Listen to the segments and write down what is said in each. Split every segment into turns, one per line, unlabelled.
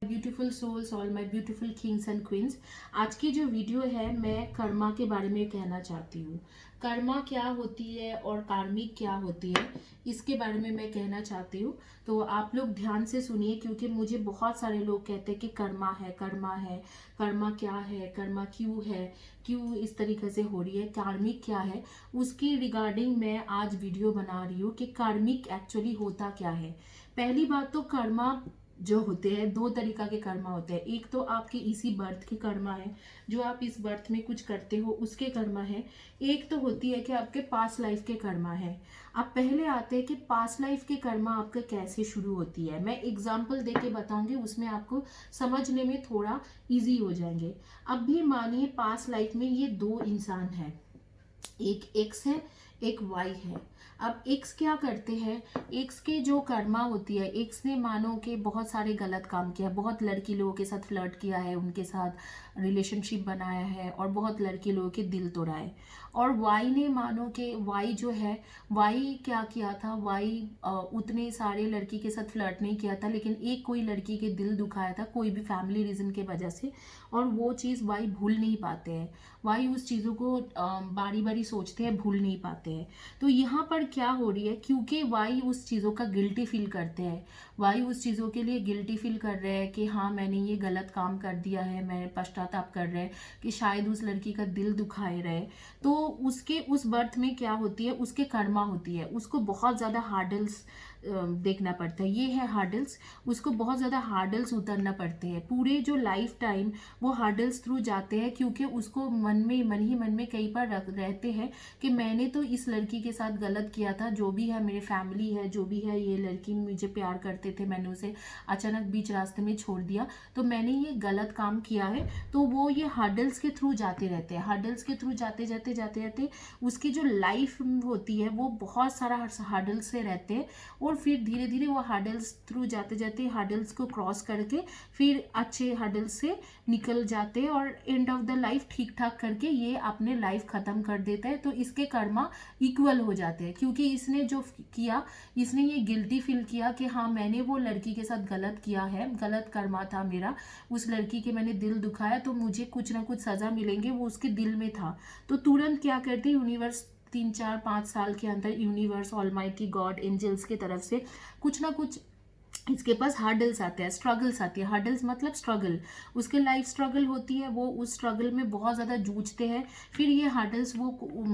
Beautiful souls, all my beautiful kings and queens. आज की जो वीडियो है मैं कर्मा के बारे में कहना चाहती हूँ। कर्मा क्या होती है और कार्मिक क्या होती है, इसके बारे में मैं कहना चाहती हूँ। तो आप लोग ध्यान से सुनिए, क्योंकि मुझे बहुत सारे लोग कहते हैं कि कर्मा है, कर्मा है, कर्मा क्या है, कर्मा क्यों है, क्यों इस तरीके से हो रही है, कार्मिक क्या है, उसकी रिगार्डिंग मैं आज वीडियो बना रही हूँ कि कार्मिक एक्चुअली होता क्या है। पहली बात तो कर्मा जो होते हैं, दो तरीका के कर्मा होते हैं। एक तो आपके इसी बर्थ के कर्मा है, जो आप इस बर्थ में कुछ करते हो उसके कर्मा है। एक तो होती है कि आपके पास्ट लाइफ के कर्मा है। अब पहले आते हैं कि पास्ट लाइफ के कर्मा आपका कैसे शुरू होती है। मैं एग्जाम्पल दे के बताऊंगी, उसमें आपको समझने में थोड़ा इजी हो जाएंगे। अब भी मानिए पास्ट लाइफ में ये दो इंसान हैं, एक एक्स है, एक वाई है। अब एक्स क्या करते हैं, एक्स के जो कर्मा होती है, एक्स ने मानो कि बहुत सारे गलत काम किया, बहुत लड़की लोगों के साथ फ्लर्ट किया है, उनके साथ रिलेशनशिप बनाया है और बहुत लड़के लोगों के दिल तोड़ा है। और वाई ने मानो कि वाई जो है, वाई क्या किया था, वाई उतने सारे लड़की के साथ फ्लर्ट नहीं किया था, लेकिन एक कोई लड़की के दिल दुखाया था, कोई भी फैमिली रीजन के वजह से, और वो चीज़ वाई भूल नहीं पाते हैं। वाई उस चीज़ों को बारी बारी सोचते हैं, भूल नहीं पाते हैं। तो यहाँ पर क्या हो रही है, क्योंकि वाई उस चीज़ों का गिल्टी फील करते हैं, वाई उस चीज़ों के लिए गिल्टी फील कर रहे हैं कि हाँ मैंने ये गलत काम कर दिया है, मैं पश्चाताप कर रहे हैं कि शायद उस लड़की का दिल दुखाए रहे। तो उसके उस बर्थ में क्या होती है, उसके कर्मा होती है, उसको बहुत ज़्यादा हार्डल्स देखना पड़ता है। ये है हार्डल्स, उसको बहुत ज़्यादा हार्डल्स उतरना पड़ते हैं। पूरे जो लाइफ टाइम वो हार्डल्स थ्रू जाते हैं, क्योंकि उसको मन ही मन में कई बार रहते हैं कि मैंने तो इस लड़की के साथ गलत किया था, जो भी है मेरे फैमिली है, जो भी है, ये लड़की मुझे प्यार करते थे, मैंने उसे अचानक बीच रास्ते में छोड़ दिया, तो मैंने ये गलत काम किया है। तो वो ये हार्डल्स के थ्रू जाते रहते हैं, हार्डल्स के थ्रू जाते जाते जाते जाते उसकी जो लाइफ होती है वो बहुत सारा हार्डल्स से रहते हैं। और फिर धीरे धीरे वो हार्डल्स थ्रू जाते जाते हार्डल्स को क्रॉस करके फिर अच्छे हार्डल्स से निकल जाते हैं, और एंड ऑफ द लाइफ ठीक ठाक करके ये अपने लाइफ खत्म कर देता है। तो इसके कर्मा इक्वल हो जाते हैं, क्योंकि इसने जो किया, इसने ये गिल्टी फील किया कि हाँ मैंने वो लड़की के साथ गलत किया है, गलत कर्मा था मेरा, उस लड़की के मैंने दिल दुखाया, तो मुझे कुछ ना कुछ सजा मिलेंगे, वो उसके दिल में था। तो तुरंत क्या करते यूनिवर्स, 3 4 5 साल के अंदर यूनिवर्स, ऑलमाइटी गॉड, एंजल्स की तरफ से कुछ ना कुछ इसके पास हार्डल्स आते हैं, स्ट्रगल्स आती है। हार्डल्स मतलब स्ट्रगल, उसके लाइफ स्ट्रगल होती है, वो उस स्ट्रगल में बहुत ज़्यादा जूझते हैं। फिर ये हार्डल्स वो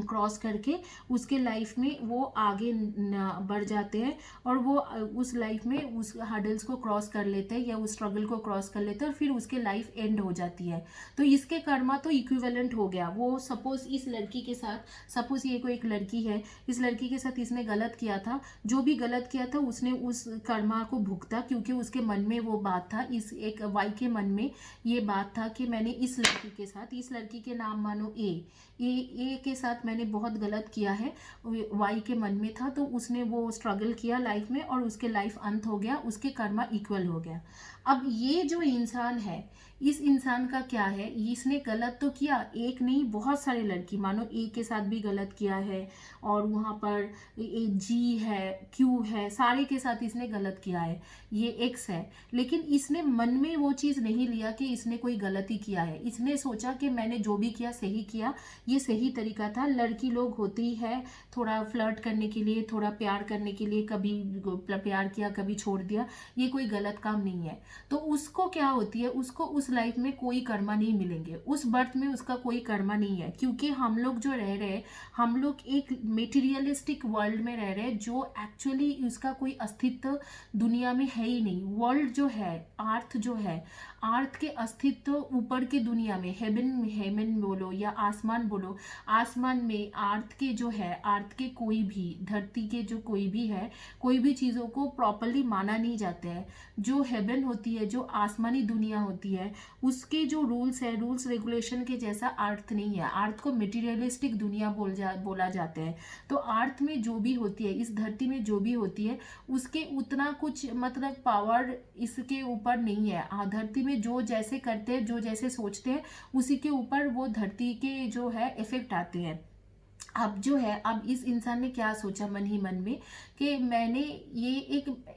क्रॉस करके उसके लाइफ में वो आगे बढ़ जाते हैं, और वो उस लाइफ में उस हार्डल्स को क्रॉस कर लेते हैं या उस स्ट्रगल को क्रॉस कर लेते हैं, और फिर उसके लाइफ एंड हो जाती है। तो इसके कर्मा तो इक्विवेलेंट हो गया। वो सपोज इस लड़की के साथ, सपोज ये कोई एक लड़की है, इस लड़की के साथ इसने गलत किया था, जो भी गलत किया था उसने उस कर्मा को भुगता, क्योंकि उसके मन में वो बात था, इस एक वाई के मन में ये बात था कि मैंने इस लड़की के साथ, इस लड़की के नाम मानो ए के साथ मैंने बहुत गलत किया है, वाई के मन में था। तो उसने वो स्ट्रगल किया लाइफ में, और उसके लाइफ अंत हो गया, उसके कर्मा इक्वल हो गया। अब ये जो इंसान है, इस इंसान का क्या है, इसने गलत तो किया, एक नहीं बहुत सारे लड़की, मानो ए के साथ भी गलत किया है, और वहाँ पर जी है, क्यू है, सारे के साथ इसने गलत किया है, ये एक्स है। लेकिन इसने मन में वो चीज़ नहीं लिया कि इसने कोई गलती किया है, इसने सोचा कि मैंने जो भी किया सही किया, ये सही तरीका था। लड़की लोग होती है थोड़ा फ्लर्ट करने के लिए, थोड़ा प्यार करने के लिए, कभी प्यार किया कभी छोड़ दिया, ये कोई गलत काम नहीं है। तो उसको क्या होती है, उसको उस लाइफ में कोई कर्मा नहीं मिलेंगे, उस बर्थ में उसका कोई कर्मा नहीं है। क्योंकि हम लोग जो रह रहे हैं, हम लोग एक मेटीरियलिस्टिक वर्ल्ड में रह रहे हैं, जो एक्चुअली उसका कोई अस्तित्व दुनिया में है ही नहीं। वर्ल्ड जो है, अर्थ जो है, अर्थ के अस्तित्व ऊपर के दुनिया में, हेवन, हेवन बोलो या आसमान बोलो, आसमान में अर्थ के जो है, अर्थ के कोई भी, धरती के जो कोई भी है, कोई भी चीज़ों को प्रॉपरली माना नहीं जाता है। जो हेवन होती है, जो आसमानी दुनिया होती है, उसके जो रूल्स है, रूल्स रेगुलेशन के जैसा अर्थ नहीं है। अर्थ को मटेरियलिस्टिक दुनिया बोला जाता है। तो अर्थ में जो भी होती है, इस धरती में जो भी होती है, उसके उतना कुछ मतलब पावर इसके ऊपर नहीं है। धरती में जो जैसे करते हैं, जो जैसे सोचते हैं, उसी के ऊपर वो धरती के जो है इफेक्ट आते हैं। अब जो है, अब इस इंसान ने क्या सोचा मन ही मन में कि मैंने ये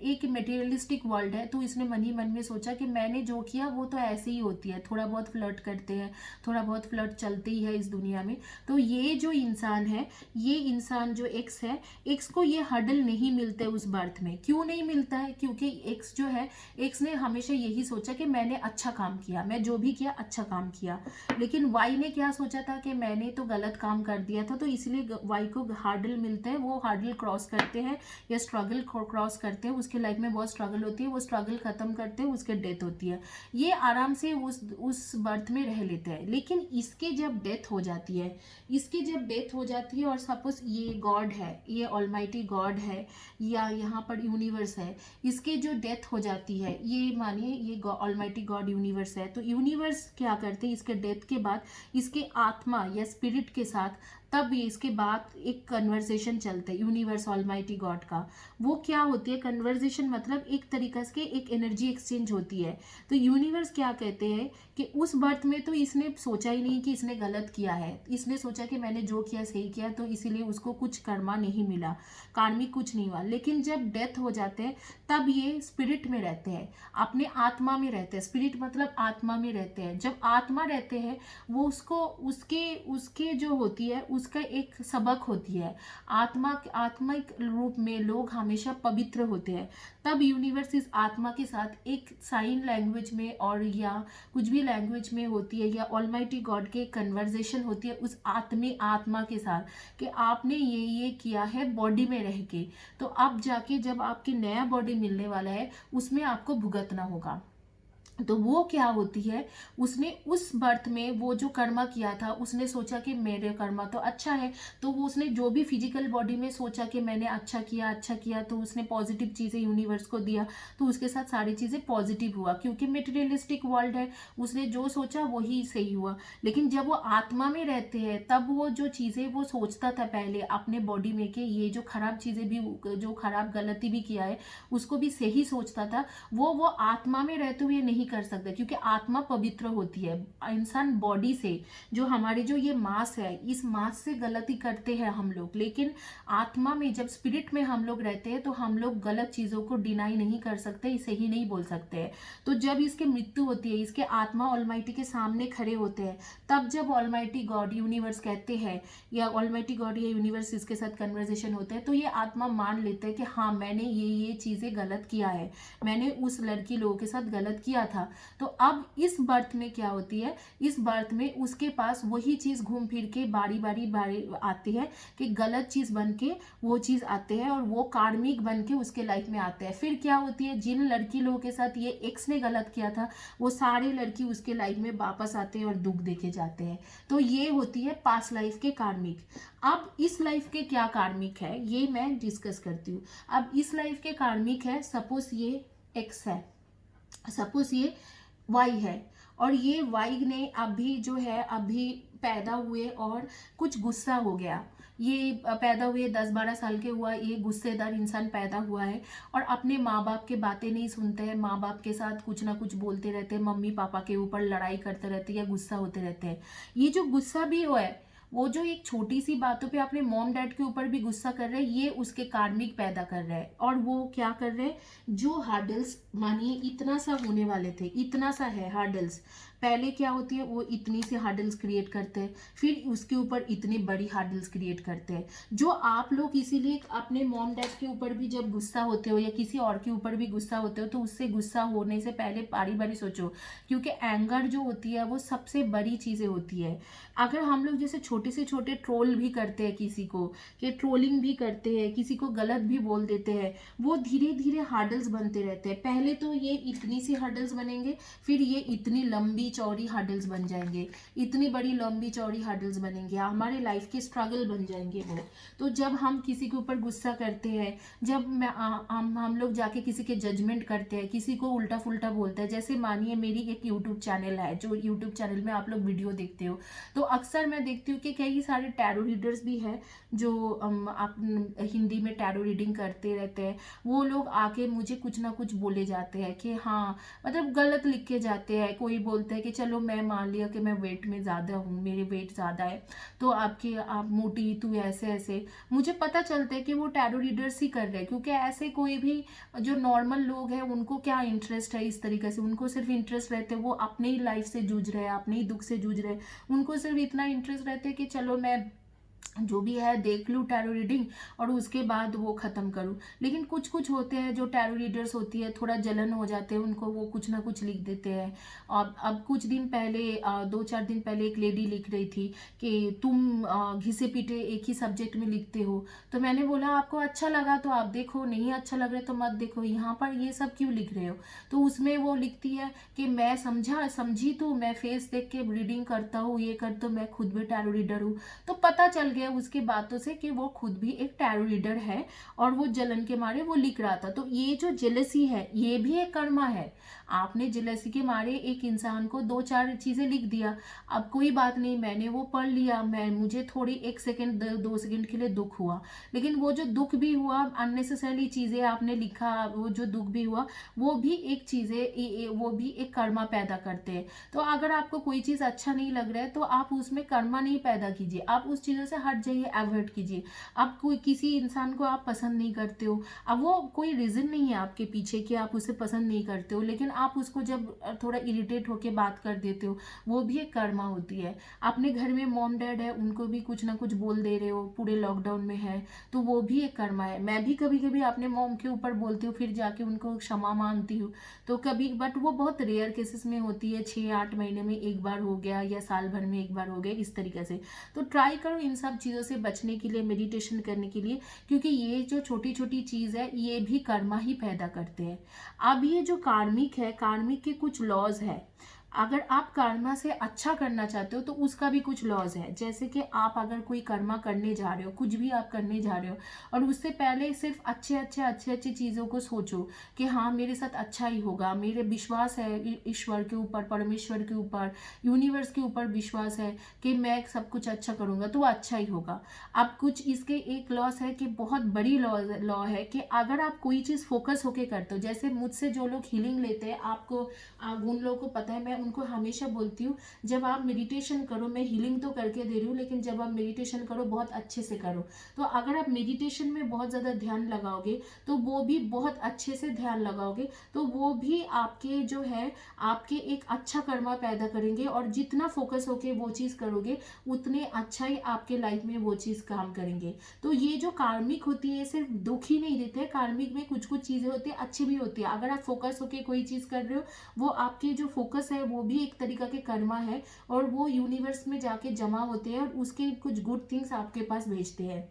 एक मटेरियलिस्टिक वर्ल्ड है, तो इसने मन ही मन में सोचा कि मैंने जो किया वो तो ऐसे ही होती है, थोड़ा बहुत फ्लर्ट करते हैं, थोड़ा बहुत फ्लर्ट चलते ही है इस दुनिया में। तो ये जो इंसान है, ये इंसान जो एक्स है, एक्स को ये हर्डल नहीं मिलते उस बर्थ में। क्यों नहीं मिलता है? क्योंकि एक्स जो है, एक्स ने हमेशा यही सोचा कि मैंने अच्छा काम किया, मैं जो भी किया अच्छा काम किया। लेकिन वाई ने क्या सोचा था कि मैंने तो गलत काम कर दिया था, तो इसलिए वाई को हार्डल मिलते हैं, वो हार्डल क्रॉस करते हैं या स्ट्रगल क्रॉस करते हैं। उसके लाइफ में बहुत स्ट्रगल होती है, वो स्ट्रगल खत्म करते हैं, उसके डेथ होती है। ये आराम से उस बर्थ में रह लेते हैं। लेकिन इसके जब डेथ हो जाती है, इसकी जब डेथ हो जाती है, और सपोज ये गॉड है, ये ऑलमाइटी गॉड है, या यहाँ पर यूनिवर्स है, इसके जो डेथ हो जाती है, ये मानिए ये ऑलमाइटी गॉड यूनिवर्स है, तो यूनिवर्स क्या करते हैं, इसके डेथ के बाद इसके आत्मा या स्पिरिट के साथ, तब ये इसके बाद एक कन्वर्सेशन चलता है यूनिवर्स ऑलमाइटी गॉड का। वो क्या होती है कन्वर्सेशन, मतलब एक तरीका से एक एनर्जी एक्सचेंज होती है। तो यूनिवर्स क्या कहते हैं कि उस बर्थ में तो इसने सोचा ही नहीं कि इसने गलत किया है, इसने सोचा कि मैंने जो किया सही किया, तो इसीलिए उसको कुछ कर्मा नहीं मिला, कार्मिक कुछ नहीं हुआ। लेकिन जब डेथ हो जाते हैं, तब ये स्पिरिट में रहते हैं, अपने आत्मा में रहते हैं। स्पिरिट मतलब आत्मा में रहते हैं। जब आत्मा रहते हैं, वो उसको उसके उसके जो होती है उसका एक सबक होती है। आत्मिक रूप में लोग हमेशा पवित्र होते हैं। तब यूनिवर्स इस आत्मा के साथ एक साइन लैंग्वेज में और या कुछ भी लैंग्वेज में होती है, या ऑलमाइटी गॉड के कन्वर्सेशन होती है उस आत्मा के साथ कि आपने ये किया है बॉडी में रह के, तो अब जाके जब आपकी नया बॉडी मिलने वाला है उसमें आपको भुगतना होगा। तो वो क्या होती है, उसने उस बर्थ में वो जो कर्मा किया था, उसने सोचा कि मेरे कर्मा तो अच्छा है, तो वो उसने जो भी फिजिकल बॉडी में सोचा कि मैंने अच्छा किया, तो उसने पॉजिटिव चीज़ें यूनिवर्स को दिया, तो उसके साथ सारी चीज़ें पॉजिटिव हुआ, क्योंकि मेटेरियलिस्टिक वर्ल्ड है, उसने जो सोचा वही सही हुआ। लेकिन जब वो आत्मा में रहते हैं, तब वो जो चीज़ें वो सोचता था पहले अपने बॉडी में कि ये जो खराब चीज़ें भी, जो खराब गलती भी किया है उसको भी सही सोचता था, वो आत्मा में रहते हुए नहीं कर सकते, क्योंकि आत्मा पवित्र होती है। इंसान बॉडी से, जो हमारी जो ये मांस है, इस मांस से गलती करते हैं हम लोग, लेकिन आत्मा में जब स्पिरिट में हम लोग रहते हैं, तो हम लोग गलत चीज़ों को डिनाई नहीं कर सकते, इसे ही नहीं बोल सकते। तो जब इसके मृत्यु होती है, इसके आत्मा ऑलमाइटी के सामने खड़े होते हैं, तब जब ऑलमाइटी गॉड यूनिवर्स कहते हैं, या ऑलमाइटी गॉड या यूनिवर्स इसके साथ कन्वर्सेशन होते हैं, तो ये आत्मा मान लेते हैं कि हाँ मैंने ये चीज़ें गलत किया है, मैंने उस लड़की लोगों के साथ गलत किया था। तो अब इस बर्थ में क्या होती है, इस बर्थ में उसके पास वही चीज़ घूम फिर के बारी बारी आती है कि गलत चीज़ बन के वो चीज़ आते हैं, और वो कार्मिक बन के उसके लाइफ में आते हैं। फिर क्या होती है, जिन लड़की लोगों के साथ ये एक्स ने गलत किया था, वो सारे लड़की उसके लाइफ में वापस आते हैं और दुख देके जाते हैं। तो ये होती है पास्ट लाइफ के कार्मिक। अब इस लाइफ के क्या कार्मिक है ये मैं डिस्कस करती हूँ। अब इस लाइफ के कार्मिक है, सपोज ये एक्स है, सपोज ये वाई है, और ये वाई ने अभी पैदा हुए और कुछ गुस्सा हो गया। ये पैदा हुए 10-12 साल के हुआ, ये गुस्सेदार इंसान पैदा हुआ है, और अपने माँ बाप के बातें नहीं सुनते हैं, माँ बाप के साथ कुछ ना कुछ बोलते रहते हैं, मम्मी पापा के ऊपर लड़ाई करते रहते हैं या गुस्सा होते रहते हैं। ये जो गुस्सा भी हुआ है, वो जो एक छोटी सी बातों पे अपने मॉम डैड के ऊपर भी गुस्सा कर रहे हैं, ये उसके कार्मिक पैदा कर रहे हैं। और वो क्या कर रहे हैं, जो हार्डल्स मानिए इतना सा होने वाले थे, इतना सा है हार्डल्स, पहले क्या होती है, वो इतनी सी हार्डल्स क्रिएट करते हैं, फिर उसके ऊपर इतनी बड़ी हार्डल्स क्रिएट करते हैं। जो आप लोग इसीलिए अपने मॉम डैड के ऊपर भी जब गुस्सा होते हो या किसी और के ऊपर भी गुस्सा होते हो, तो उससे गुस्सा होने से पहले बारी बारी सोचो, क्योंकि एंगर जो होती है वो सबसे बड़ी चीज़ें होती है। अगर हम लोग जैसे छोटे से छोटे ट्रोल भी करते हैं किसी को, कि ट्रोलिंग भी करते हैं, किसी को गलत भी बोल देते हैं, वो धीरे धीरे हार्डल्स बनते रहते हैं। पहले तो ये इतनी सी हार्डल्स बनेंगे, फिर ये इतनी लंबी चौड़ी हार्डल्स बन जाएंगे, इतनी बड़ी लंबी चौड़ी हार्डल्स बनेंगे, हमारे लाइफ के स्ट्रगल बन जाएंगे वो। तो जब हम किसी के ऊपर गुस्सा करते हैं, जब हम लोग जाके किसी के जजमेंट करते हैं, किसी को उल्टा फुल्टा बोलते हैं, जैसे मानिए मेरी एक यूट्यूब चैनल है, जो यूट्यूब चैनल में आप लोग वीडियो देखते हो, तो अक्सर मैं देखती हूँ कि के कई सारे टैरो रीडर्स भी हैं जो आप हिंदी में टैरो रीडिंग करते रहते हैं। वो लोग आके मुझे कुछ ना कुछ बोले जाते हैं कि हाँ, मतलब गलत लिख के जाते हैं। कोई बोलता है कि चलो मैं मान लिया कि मैं वेट में ज़्यादा हूँ, मेरे वेट ज़्यादा है, तो आप मोटी, तू ऐसे ऐसे। मुझे पता चलता है कि वो टैरो रीडर्स ही कर रहे हैं, क्योंकि ऐसे कोई भी जो नॉर्मल लोग हैं उनको क्या इंटरेस्ट है इस तरीके से। उनको सिर्फ इंटरेस्ट रहते हैं, वो अपने ही लाइफ से जूझ रहे हैं, अपने ही दुख से जूझ रहे हैं। उनको सिर्फ इतना इंटरेस्ट रहता है कि चलो मैं जो भी है देख लूँ टैरो रीडिंग और उसके बाद वो ख़त्म करूँ। लेकिन कुछ कुछ होते हैं जो टैरो रीडर्स होती है, थोड़ा जलन हो जाते हैं उनको, वो कुछ ना कुछ लिख देते हैं। अब कुछ दिन पहले 2-4 दिन पहले एक लेडी लिख रही थी कि तुम घिसे पीटे एक ही सब्जेक्ट में लिखते हो। तो मैंने बोला आपको अच्छा लगा तो आप देखो, नहीं अच्छा लग रहा है तो मत देखो, यहाँ पर ये सब क्यों लिख रहे हो। तो उसमें वो लिखती है कि मैं समझी तो मैं फेस देख के रीडिंग करता हूँ, ये करता हूँ, मैं खुद भी टैरो रीडर हूँ। तो पता चल गया उसकी बातों से कि वो खुद भी एक टैरो रीडर है और वो जलन के मारे वो लिख रहा था। तो ये जो जेलसी है ये भी एक कर्मा है। आपने जेलसी के मारे एक इंसान को 2-4 चीजें लिख दिया, अब कोई बात नहीं, मैंने वो पढ़ लिया, मुझे थोड़ी 1 सेकंड 2 सेकंड के लिए दुख हुआ, लेकिन वो जो दुख भी हुआ, अननेसेसरी चीजें आपने लिखा, वो जो दुख भी हुआ वो भी एक चीजें, वो भी एक कर्मा पैदा करते हैं। तो अगर आपको कोई चीज अच्छा नहीं लग रहा है तो आप उसमें कर्मा नहीं पैदा कीजिए, आप उस चीजों से हट जाइए, अवॉइड कीजिए। आप कोई किसी इंसान को आप पसंद नहीं करते हो, अब वो कोई रीजन नहीं है आपके पीछे कि आप उसे पसंद नहीं करते हो, लेकिन आप उसको जब थोड़ा इरिटेट होके बात कर देते हो, वो भी एक कर्मा होती है। अपने घर में मॉम डैड है, उनको भी कुछ ना कुछ बोल दे रहे हो, पूरे लॉकडाउन में है, तो वो भी एक कर्मा है। मैं भी कभी कभी अपने मॉम के ऊपर बोलती हूँ, फिर जाके उनको क्षमा मांगती हूँ। तो कभी, बट वो बहुत रेयर केसेस में होती है, 6-8 महीने में एक बार हो गया या साल भर में एक बार हो गया, इस तरीके से। तो ट्राई करो इन सब चीज़ों से बचने के लिए, मेडिटेशन करने के लिए, क्योंकि ये जो छोटी छोटी चीज़ है ये भी कर्मा ही पैदा करते हैं। अब ये जो कार्मिक है, कार्मिक के कुछ लॉज है। अगर आप कर्मा से अच्छा करना चाहते हो तो उसका भी कुछ लॉज है। जैसे कि आप अगर कोई कर्मा करने जा रहे हो, कुछ भी आप करने जा रहे हो, और उससे पहले सिर्फ अच्छे चीज़ों को सोचो कि हाँ मेरे साथ अच्छा ही होगा, मेरे विश्वास है ईश्वर के ऊपर, परमेश्वर के ऊपर, यूनिवर्स के ऊपर विश्वास है कि मैं सब कुछ अच्छा करूँगा तो अच्छा ही होगा। अब कुछ इसके एक लॉस है कि बहुत बड़ी लॉ है कि अगर आप कोई चीज़ फोकस होके करते हो, जैसे मुझसे जो लोग हीलिंग लेते हैं, उन लोगों को पता है, मैं उनको हमेशा बोलती हूँ जब आप मेडिटेशन करो, मैं हीलिंग तो करके दे रही हूँ, लेकिन जब आप मेडिटेशन करो बहुत अच्छे से करो। तो अगर आप मेडिटेशन में बहुत ज़्यादा ध्यान लगाओगे तो वो भी बहुत अच्छे से ध्यान लगाओगे, तो वो भी आपके जो है आपके एक अच्छा कर्मा पैदा करेंगे, और जितना फोकस होके वो चीज़ करोगे उतने अच्छा ही आपके लाइफ में वो चीज़ काम करेंगे। तो ये जो कार्मिक होती है सिर्फ दुख ही नहीं देते, कार्मिक में कुछ कुछ चीज़ें होती है अच्छी भी होती है। अगर आप फोकस होके कोई चीज़ कर रहे हो, वो आपके जो फोकस है वो भी एक तरीका के कर्मा है, और वो यूनिवर्स में जाके जमा होते हैं और उसके कुछ गुड थिंग्स आपके पास भेजते हैं।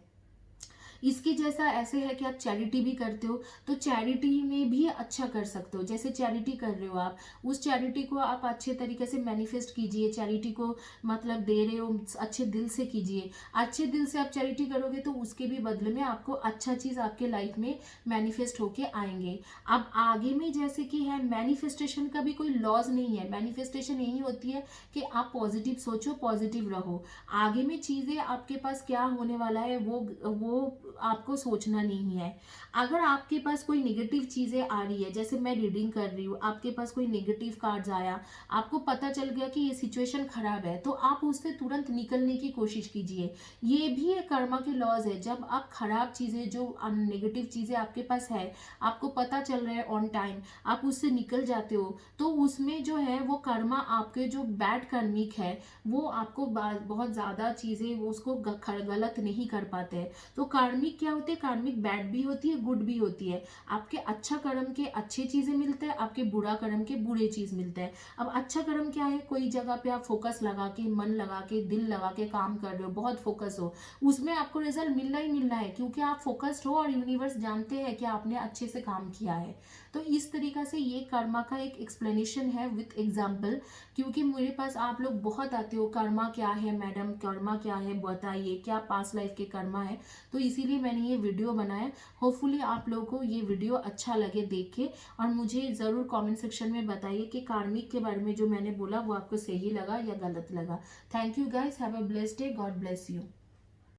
इसके जैसा ऐसे है कि आप चैरिटी भी करते हो, तो चैरिटी में भी अच्छा कर सकते हो। जैसे चैरिटी कर रहे हो आप, उस चैरिटी को आप अच्छे तरीके से मैनिफेस्ट कीजिए, चैरिटी को मतलब दे रहे हो अच्छे दिल से कीजिए। अच्छे दिल से आप चैरिटी करोगे तो उसके भी बदले में आपको अच्छा चीज़ आपके लाइफ में मैनिफेस्ट होके आएंगे। अब आगे में जैसे कि है, मैनिफेस्टेशन का भी कोई लॉज नहीं है। मैनिफेस्टेशन यही होती है कि आप पॉजिटिव सोचो, पॉजिटिव रहो। आगे में चीज़ें आपके पास क्या होने वाला है वो आपको सोचना नहीं है। अगर आपके पास कोई नेगेटिव चीजें आ रही है, जैसे मैं रीडिंग कर रही हूँ, आपके पास कोई नेगेटिव कार्ड्स आया, आपको पता चल गया कि ये सिचुएशन खराब है, तो आप उससे तुरंत निकलने की कोशिश कीजिए। ये भी एक कर्मा के लॉज है। जब आप खराब चीजें, जो नेगेटिव चीजें आपके पास है, आपको पता चल रहा है ऑन टाइम, आप उससे निकल जाते हो, तो उसमें जो है वो कर्मा, आपके जो बैड कर्मिक है वो आपको बहुत ज्यादा चीजें उसको गलत नहीं कर पाते हैं। तो कार्मिक क्या होते हैं, कार्मिक बैड भी होती है, गुड भी होती है। आपके अच्छा कर्म के अच्छी चीजें मिलते हैं, आपके बुरा कर्म के बुरे चीज मिलते हैं। अब अच्छा कर्म क्या है, कोई जगह पे आप फोकस लगा के, मन लगा के, दिल लगा के काम कर रहे हो, बहुत फोकस हो, उसमें आपको रिजल्ट मिलना ही मिलना है, क्योंकि आप फोकस्ड हो और यूनिवर्स जानते हैं कि आपने अच्छे से काम किया है। तो इस तरीका से ये कर्मा का एक एक्सप्लेनेशन है विथ एग्जाम्पल। क्योंकि मेरे पास आप लोग बहुत आते हो, कर्मा क्या है मैडम, कर्मा क्या है बताइए, क्या पास्ट लाइफ के कर्मा है, तो इसीलिए इसीलिए मैंने ये वीडियो बनाया। होपफुली आप लोगों को ये वीडियो अच्छा लगे देख के, और मुझे ज़रूर कमेंट सेक्शन में बताइए कि कार्मिक के बारे में जो मैंने बोला वो आपको सही लगा या गलत लगा। Thank you guys, have a blessed day, God bless you.